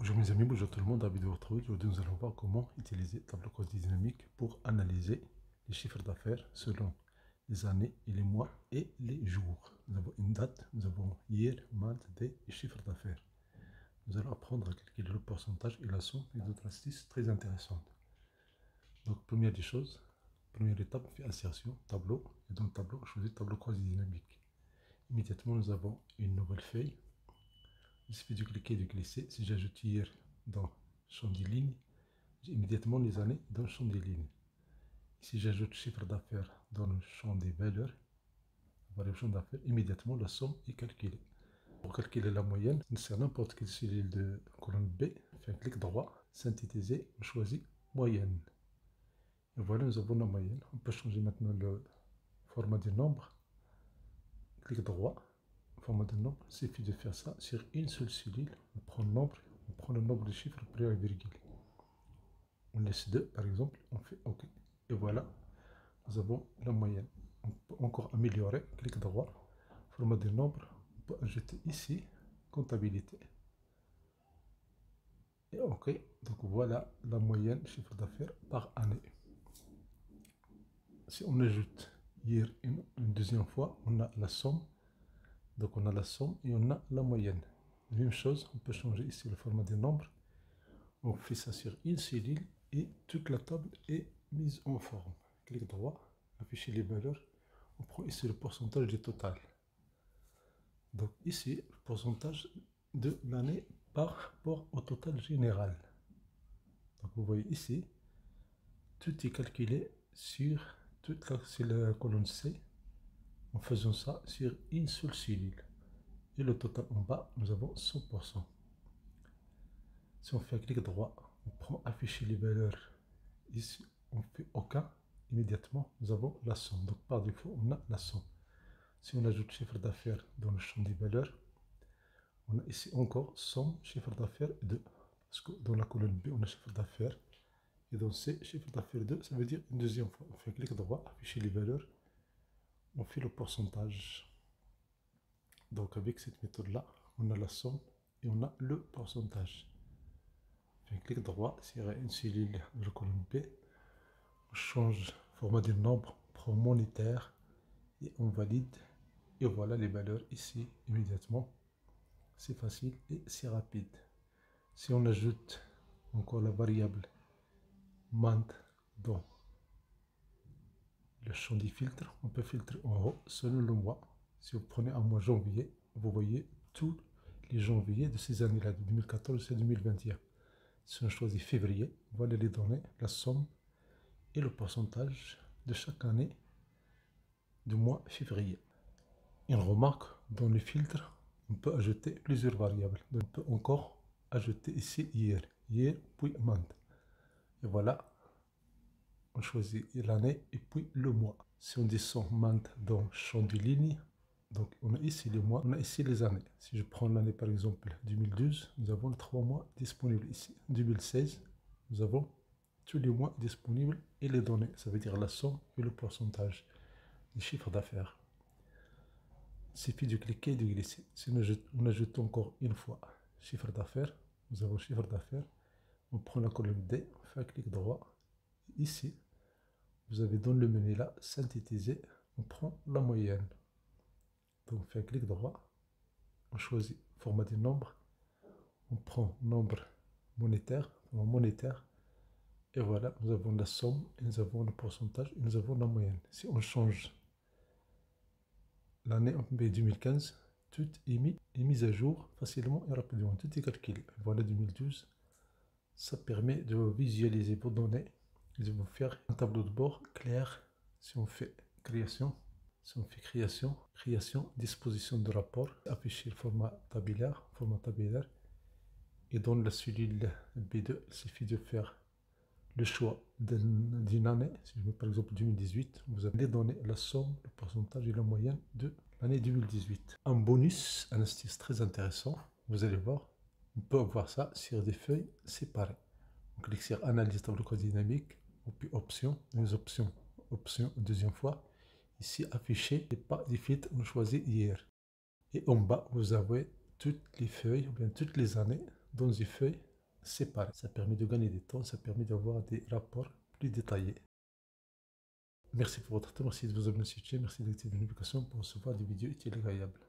Bonjour mes amis, bonjour tout le monde, ravi de vous retrouver. Aujourd'hui nous allons voir comment utiliser tableau croisé dynamique pour analyser les chiffres d'affaires selon les années et les mois et les jours. Nous avons une date, nous avons hier, month, day et chiffres d'affaires. Nous allons apprendre à calculer le pourcentage et la somme et d'autres astuces très intéressantes. Donc première des choses, première étape, on fait insertion, tableau, et dans le tableau on choisit tableau croisé dynamique. Immédiatement nous avons une nouvelle feuille. Il suffit de cliquer et de glisser. Si j'ajoute hier dans le champ des lignes, j'ai immédiatement les années dans le champ des lignes. Si j'ajoute chiffre d'affaires dans le champ des valeurs, variable champ d'affaires, immédiatement la somme est calculée. Pour calculer la moyenne, c'est n'importe quelle cellule de colonne B, on fait un clic droit, synthétiser, on choisit moyenne. Et voilà, nous avons la moyenne. On peut changer maintenant le format des nombres. Clic droit. Format de nombre, il suffit de faire ça sur une seule cellule. On prend le nombre de chiffres après la virgule. On laisse 2 par exemple, on fait OK. Et voilà, nous avons la moyenne. On peut encore améliorer, clic droit, format de nombre, on peut ajouter ici, comptabilité. Et OK, donc voilà la moyenne chiffre d'affaires par année. Si on ajoute hier une deuxième fois, on a la somme. Donc on a la somme et on a la moyenne. Même chose, on peut changer ici le format des nombres. On fait ça sur une cellule et toute la table est mise en forme. Clic droit, afficher les valeurs. On prend ici le pourcentage du total. Donc ici, le pourcentage de l'année par rapport au total général. Donc vous voyez ici, tout est calculé sur la colonne C en faisant ça sur une seule cellule. Et le total en bas, nous avons 100%. Si on fait un clic droit, on prend afficher les valeurs. Ici, on fait aucun. Immédiatement, nous avons la somme. Donc par défaut, on a la somme. Si on ajoute chiffre d'affaires dans le champ des valeurs, on a ici encore somme, chiffre d'affaires 2. Parce que dans la colonne B, on a chiffre d'affaires. Et dans C, chiffre d'affaires 2, ça veut dire une deuxième fois. On fait un clic droit, afficher les valeurs. On fait le pourcentage. Donc avec cette méthode-là, on a la somme et on a le pourcentage. On fait un clic droit sur une cellule de la colonne B. On change le format des nombres, on prend monétaire et on valide. Et voilà les valeurs ici immédiatement. C'est facile et c'est rapide. Si on ajoute encore la variable month dans le champ des filtres, on peut filtrer en haut selon le mois. Si vous prenez un mois janvier, vous voyez tous les janvier de ces années-là, de 2014 à 2021. Si on choisit février, voilà les données, la somme et le pourcentage de chaque année du mois février. Une remarque, dans le filtre, on peut ajouter plusieurs variables. Donc, on peut encore ajouter ici hier, puis month. Et voilà, on choisit l'année et puis le mois. Si on descend month dans le champ de ligne, donc on a ici les mois, on a ici les années. Si je prends l'année par exemple 2012, nous avons les 3 mois disponibles ici. 2016, nous avons tous les mois disponibles et les données, ça veut dire la somme et le pourcentage du chiffre d'affaires. Il suffit de cliquer et de glisser. Si on ajoute encore une fois chiffre d'affaires, nous avons chiffre d'affaires, on prend la colonne D, on fait un clic droit. Ici, vous avez dans le menu là, synthétiser, on prend la moyenne. Donc on fait un clic droit, on choisit format des nombres, on prend nombre monétaire, et voilà, nous avons la somme, et nous avons le pourcentage, et nous avons la moyenne. Si on change l'année 2015, tout est mis à jour facilement et rapidement. Tout est calculé. Voilà 2012. Ça permet de visualiser vos données et de vous faire un tableau de bord clair. Si on fait création, disposition de rapport, afficher le format tabulaire. Et dans la cellule B2, il suffit de faire le choix d'une année. Si je mets par exemple 2018, vous avez les données, la somme, le pourcentage et la moyenne de l'année 2018. Un bonus, un astuce très intéressant, vous allez voir, on peut avoir ça sur des feuilles séparées. On clique sur analyse tableau croisé dynamique, puis options, options deuxième fois. Ici afficher et pas des filtres, on choisit hier. Et en bas, vous avez toutes les feuilles, ou bien toutes les années dans une feuille séparés. Ça permet de gagner du temps, ça permet d'avoir des rapports plus détaillés. Merci pour votre temps, merci de vous abonner sur cette chaîne, merci d'activer les notifications pour recevoir des vidéos utiles et agréables.